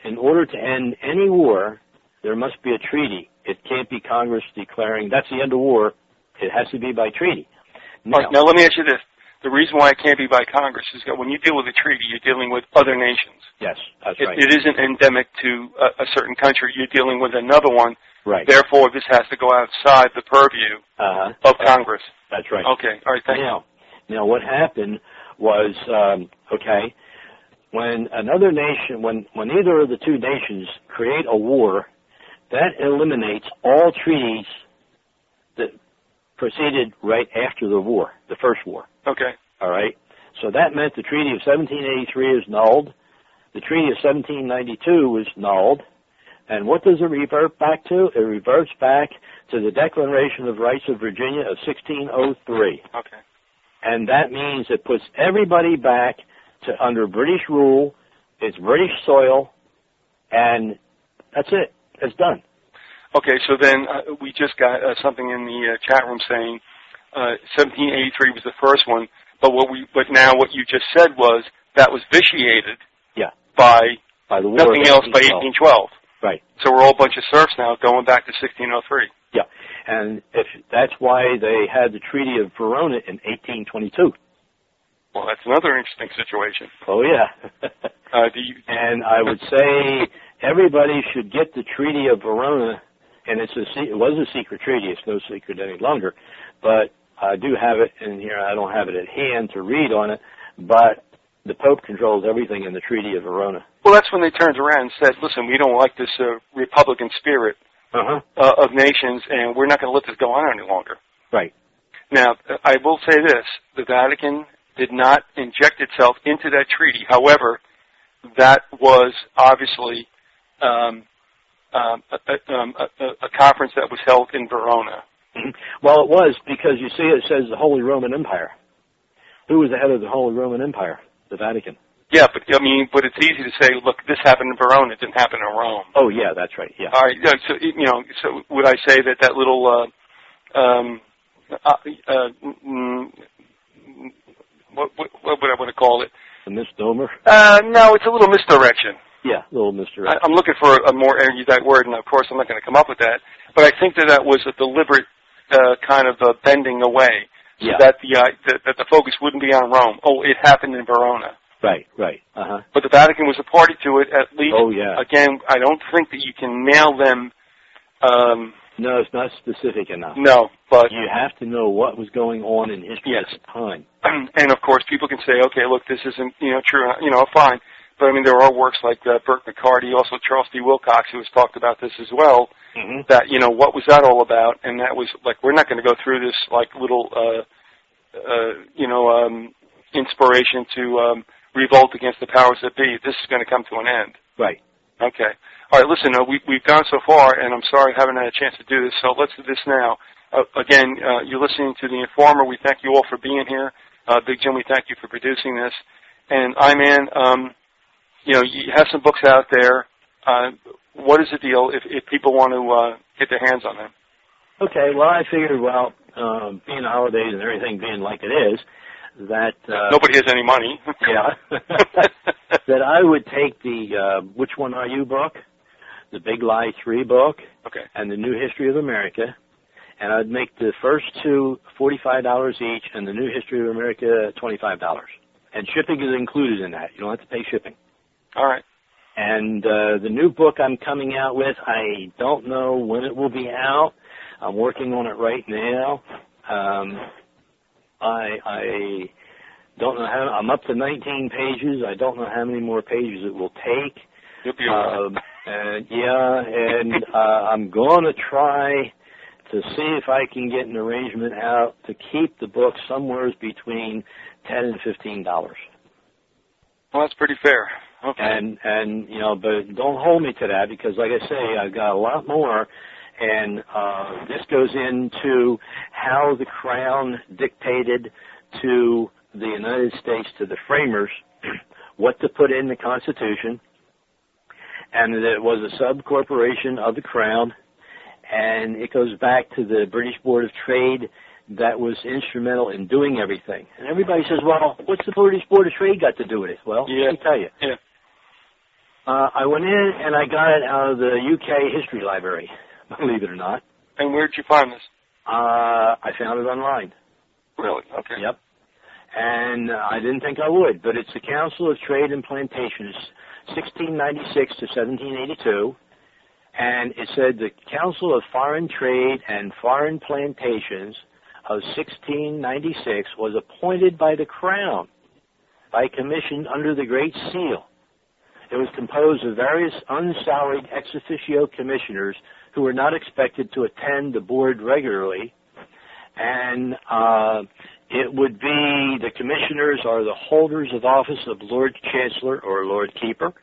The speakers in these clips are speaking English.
in order to end any war, there must be a treaty. It can't be Congress declaring that's the end of war. It has to be by treaty. Now, let me ask you this. The reason why it can't be by Congress is that when you deal with a treaty, you're dealing with other nations. Yes, that's right. It isn't endemic to a certain country. You're dealing with another one. Right. Therefore, this has to go outside the purview of Congress. That's right. Okay. All right. Thank you. Now, what happened was, when another nation, when either of the two nations create a war, that eliminates all treaties that proceeded right after the war, the first war. Okay. All right? So that meant the Treaty of 1783 is nulled. The Treaty of 1792 was nulled. And what does it revert back to? It reverts back to the Declaration of Rights of Virginia of 1603. Okay. And that means it puts everybody back to under British rule. It's British soil, and that's it. It's done. Okay, so then we just got something in the chat room saying 1783 was the first one, but what you just said was that was vitiated by the war nothing else by 1812. Right. So we're all a bunch of serfs now going back to 1603. Yeah, and that's why they had the Treaty of Verona in 1822. Well, that's another interesting situation. Oh, yeah. And I would say everybody should get the Treaty of Verona, and it was a secret treaty. It's no secret any longer. But I do have it in here. I don't have it at hand to read on it, but the Pope controls everything in the Treaty of Verona. Well, that's when they turned around and said, listen, we don't like this Republican spirit of nations, and we're not going to let this go on any longer. Right. Now, I will say this. The Vatican did not inject itself into that treaty. However, that was obviously a conference that was held in Verona. Well, it was because, you see, it says the Holy Roman Empire. Who was the head of the Holy Roman Empire? The Vatican. Yeah, but it's easy to say, look, this happened in Verona, it didn't happen in Rome. Oh, yeah, that's right. Yeah. All right. So would I say that little what would I want to call it? A misnomer? No, it's a little misdirection. Yeah, a little misdirection. I'm looking for a more erudite word, and of course I'm not going to come up with that. But I think that was a deliberate kind of bending away. So that the focus wouldn't be on Rome. Oh, it happened in Verona. Right. But the Vatican was a party to it, at least. Oh, yeah. Again, I don't think that you can nail them. No, it's not specific enough. No, but you have to know what was going on in history at the time. And of course, people can say, okay, look, this isn't true. Fine. But I mean, there are works like Burke McCarty, also Charles D. Wilcox, who has talked about this as well. Mm-hmm. That what was that all about? And that was like, we're not going to go through this like little inspiration to revolt against the powers that be. This is going to come to an end. Right. Okay. All right, listen, we've gone so far, and I'm sorry I haven't had a chance to do this, so let's do this now. Again, you're listening to The Informer. We thank you all for being here. Big Jim, we thank you for producing this. And I-Man, you have some books out there. What is the deal if people want to get their hands on them? Okay, well, I figured, being holidays and everything being like it is, that nobody has any money. Yeah. That I would take the Which One Are You book, the Big Lie 3 book, and the New History of America, and I'd make the first two $45 each, and the New History of America $25. And shipping is included in that. You don't have to pay shipping. All right. And the new book I'm coming out with, I don't know when it will be out. I'm working on it right now. I don't know how. I'm up to 19 pages. I don't know how many more pages it will take. You'll be all right. And I'm going to try to see if I can get an arrangement out to keep the book somewhere between $10 and $15. Well, that's pretty fair. Okay. And but don't hold me to that because, like I say, I've got a lot more. And this goes into how the Crown dictated to the United States, to the framers, what to put in the Constitution, and that it was a sub-corporation of the Crown, and it goes back to the British Board of Trade that was instrumental in doing everything. And everybody says, well, what's the British Board of Trade got to do with it? Well, let me tell you. Yeah. I went in and I got it out of the UK History Library, believe it or not. And where did you find this? I found it online. Really? Okay. Yep. And I didn't think I would, but it's the Council of Trade and Plantations, 1696 to 1782. And it said the Council of Foreign Trade and Foreign Plantations of 1696 was appointed by the Crown by commission under the Great Seal. It was composed of various unsalaried ex officio commissioners who were not expected to attend the board regularly. And it would be, the commissioners are the holders of office of Lord Chancellor or Lord Keeper,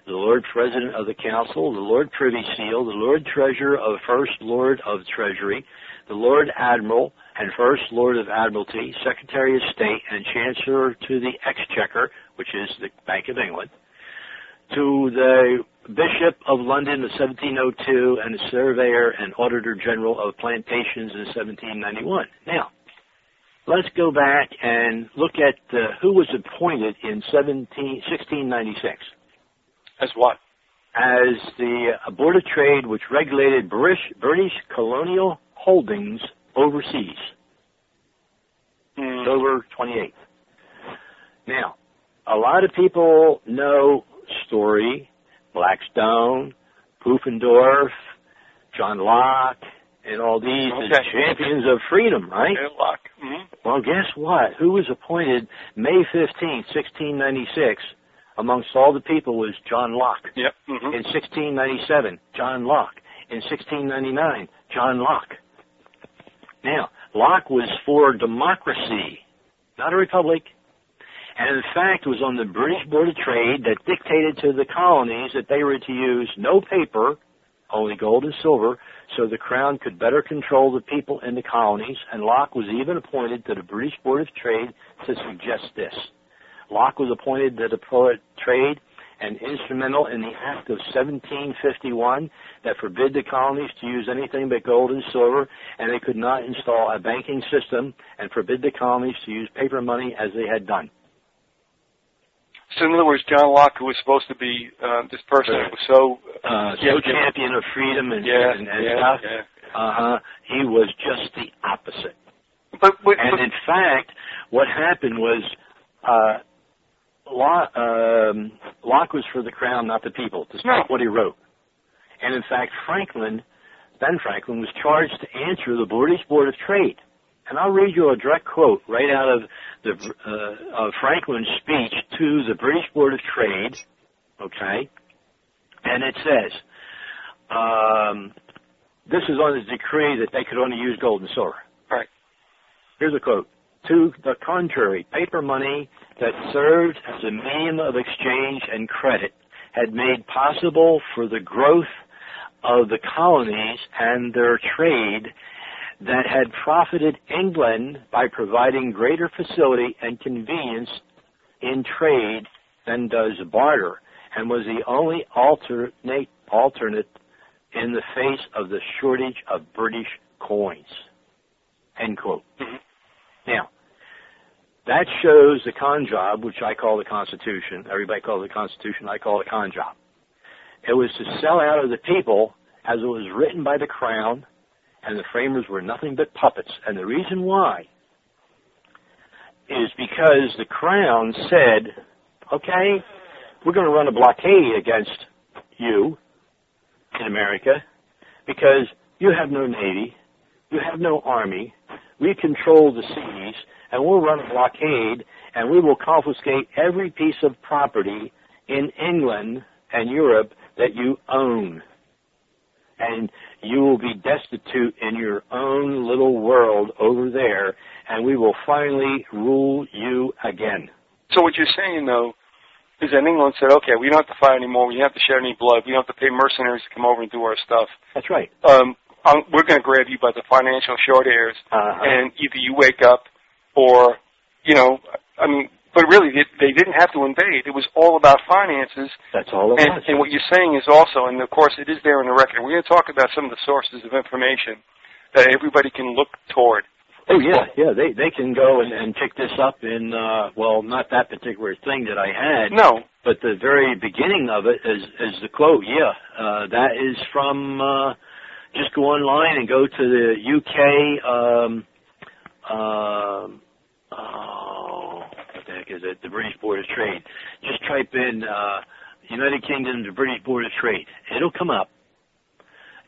the Lord President of the Council, the Lord Privy Seal, the Lord Treasurer of First Lord of Treasury, the Lord Admiral and First Lord of Admiralty, Secretary of State, and Chancellor to the Exchequer, which is the Bank of England, to the Bishop of London in 1702, and the Surveyor and Auditor General of Plantations in 1791. Now, let's go back and look at who was appointed in 1696. As what? As the Board of Trade, which regulated British colonial holdings overseas. October 28th. Now, a lot of people know Story, Blackstone, Pufendorf, John Locke, and all these as champions of freedom, right? Locke. Mm-hmm. Well, guess what? Who was appointed May 15th, 1696, amongst all the people was John Locke. Yep. Mm-hmm. In 1697, John Locke. In 1699, John Locke. Now, Locke was for democracy, not a republic. And in fact, it was on the British Board of Trade that dictated to the colonies that they were to use no paper, only gold and silver, so the Crown could better control the people in the colonies. And Locke was even appointed to the British Board of Trade to suggest this. Locke was appointed to the Board of Trade and instrumental in the Act of 1751 that forbid the colonies to use anything but gold and silver, and they could not install a banking system, and forbid the colonies to use paper money as they had done. So in other words, John Locke, who was supposed to be this person that was so champion of freedom and stuff, he was just the opposite. But in fact, what happened was Locke was for the Crown, not the people, despite what he wrote. And in fact, Ben Franklin, was charged to answer the British Board of Trade. And I'll read you a direct quote right out of Franklin's speech to the British Board of Trade, okay? And it says, this is on his decree that they could only use gold and silver. Right. Here's a quote. To the contrary, paper money that served as a medium of exchange and credit had made possible for the growth of the colonies and their trade that had profited England by providing greater facility and convenience in trade than does barter, and was the only alternate in the face of the shortage of British coins. End quote. Mm-hmm. Now, that shows the con job, which I call the Constitution. Everybody calls it the Constitution. I call it a con job. It was to sell out of the people as it was written by the Crown, and the framers were nothing but puppets. And the reason why is because the Crown said, okay, we're going to run a blockade against you in America because you have no navy, you have no army, we control the seas, and we'll run a blockade, and we will confiscate every piece of property in England and Europe that you own. And you will be destitute in your own little world over there, and we will finally rule you again. So what you're saying, though, is that England said, okay, we don't have to fight anymore, we don't have to shed any blood, we don't have to pay mercenaries to come over and do our stuff. That's right. We're going to grab you by the financial short hairs, and either you wake up or, but really they didn't have to invade. It was all about finances. That's all it was. And what you're saying is also, and of course it is there in the record, we're going to talk about some of the sources of information that everybody can look toward. Oh, yeah. They can go and pick this up in, not that particular thing that I had. No, But the very beginning of it is the quote. Yeah, that is from. Just go online and go to the UK. What the heck is it? The British Board of Trade. Just type in United Kingdom, the British Board of Trade. It'll come up.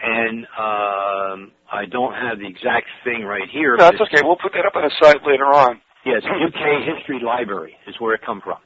And I don't have the exact thing right here. No, that's okay. We'll put that up on the site later on. Yes, UK History Library is where it comes from.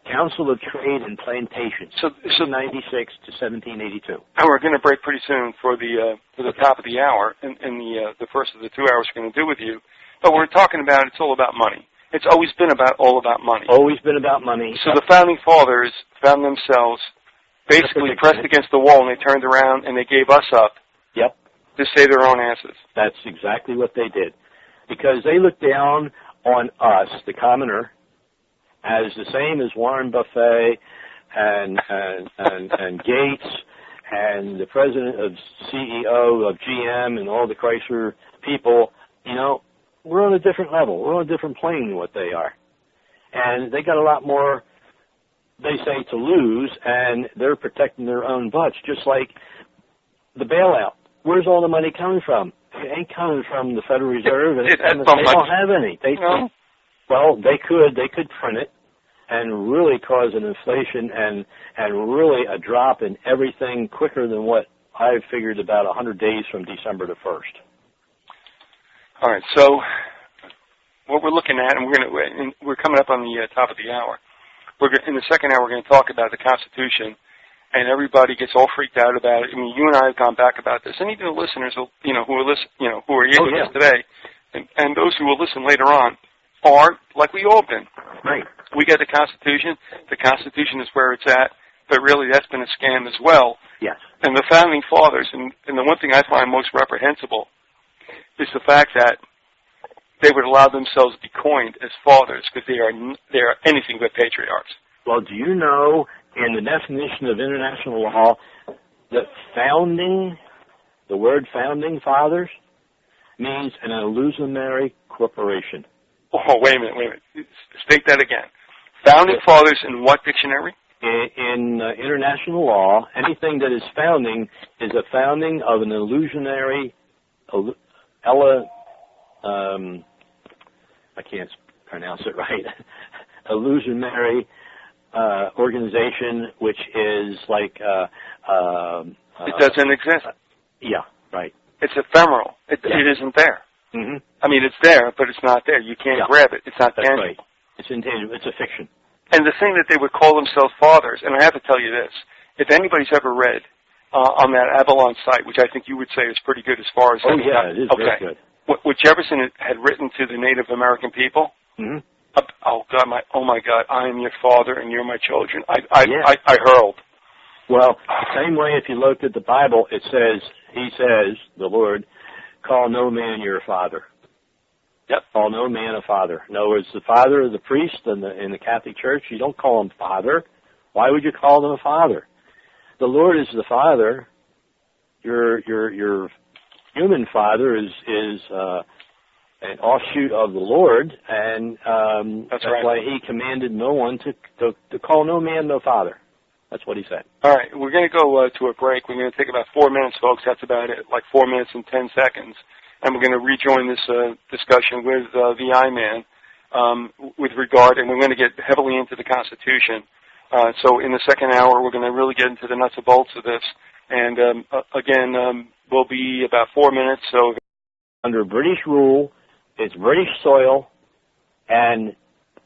Council of Trade and Plantation, so 1796 to 1782. And we're going to break pretty soon for the top of the hour, and the first of the 2 hours we're going to do with you. But we're talking about it's all about money. It's always been all about money. Always been about money. So the founding fathers found themselves basically pressed against the wall, and they turned around and they gave us up. Yep. To save their own asses. That's exactly what they did, because they looked down on us, the commoner, as the same as Warren Buffett and Gates and the president of CEO of GM and all the Chrysler people. You know, we're on a different level. We're on a different plane than what they are. And they got a lot more, they say, to lose, and they're protecting their own butts, just like the bailout. Where's all the money coming from? It ain't coming from the Federal Reserve. They don't have any. Well, they could print it and really cause an inflation and really a drop in everything quicker than what I figured about 100 days from December the 1st. All right, so what we're looking at, and we're coming up on the top of the hour. In the second hour, we're going to talk about the Constitution, and everybody gets all freaked out about it. I mean, you and I have gone back about this, and even the listeners, who are here with us today, and those who will listen later on, are like we all been. Right. We got the Constitution. The Constitution is where it's at, but really that's been a scam as well. Yes. And the founding fathers, and the one thing I find most reprehensible is the fact that they would allow themselves to be coined as fathers because they are anything but patriarchs. Well, do you know, in the definition of international law, that the word founding fathers, means an illusionary corporation? Oh, wait a minute. State that again. Founding fathers in what dictionary? In international law, anything that is founding is a founding of an illusionary, I can't pronounce it right, illusionary organization, which is like... it doesn't exist. Yeah, right. It's ephemeral. It isn't there. Mm-hmm. I mean, it's there, but it's not there. You can't grab it. It's not tangible. Right. It's intangible. It's a fiction. And the thing that they would call themselves fathers, and I have to tell you this, if anybody's ever read on that Avalon site, which I think you would say is pretty good as far as... Oh, yeah, it is very good. What Jefferson had written to the Native American people, mm-hmm. Oh my God, I am your father and you're my children. I hurled. Well, the same way if you looked at the Bible, it says, he says, the Lord, call no man your father. Yep. Call no man a father. In other words, the father of the priest in the Catholic Church, you don't call him father. Why would you call them a father? The Lord is the father. Your human father is an offshoot of the Lord, and that's right. why he commanded no one to call no man no father. That's what he said. All right, we're going to go to a break. We're going to take about 4 minutes, folks. That's about it, like 4 minutes and 10 seconds. And we're going to rejoin this discussion with the I-Man with regard, and we're going to get heavily into the Constitution. So in the second hour, we're going to really get into the nuts and bolts of this. And again, we'll be about 4 minutes. So under British rule, it's British soil, and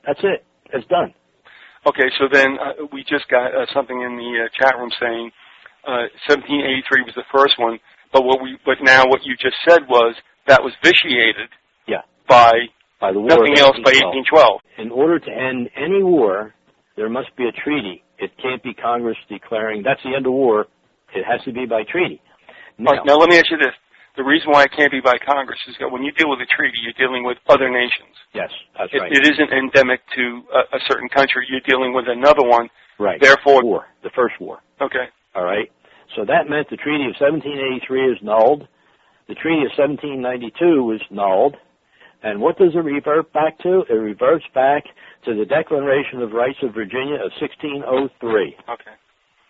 that's it. It's done. Okay, so then we just got something in the chat room saying 1783 was the first one, but now what you just said was that was vitiated by the war nothing else by 1812. In order to end any war, there must be a treaty. It can't be Congress declaring that's the end of war. It has to be by treaty. Now let me ask you this. The reason why it can't be by Congress is that when you deal with a treaty, you're dealing with other nations. Yes, that's right. It isn't endemic to a certain country. You're dealing with another one. Right. Therefore, the first war. Okay. All right. So that meant the Treaty of 1783 is nulled. The Treaty of 1792 was nulled. And what does it revert back to? It reverts back to the Declaration of Rights of Virginia of 1603. Okay.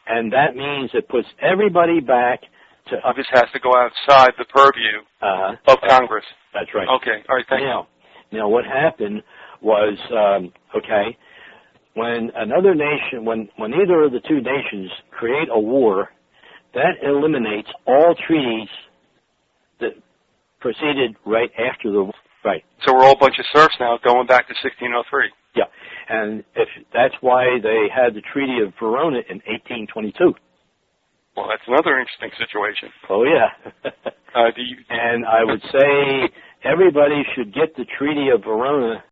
And that means it puts everybody back to... This has to go outside the purview of Congress. That's right. Okay. All right, thank you. Now, what happened was, when another nation, when either of the two nations create a war, that eliminates all treaties that proceeded right after the war. Right. So we're all a bunch of serfs now, going back to 1603. Yeah, and that's why they had the Treaty of Verona in 1822. Well, that's another interesting situation. Oh, yeah. And I would say everybody should get the Treaty of Verona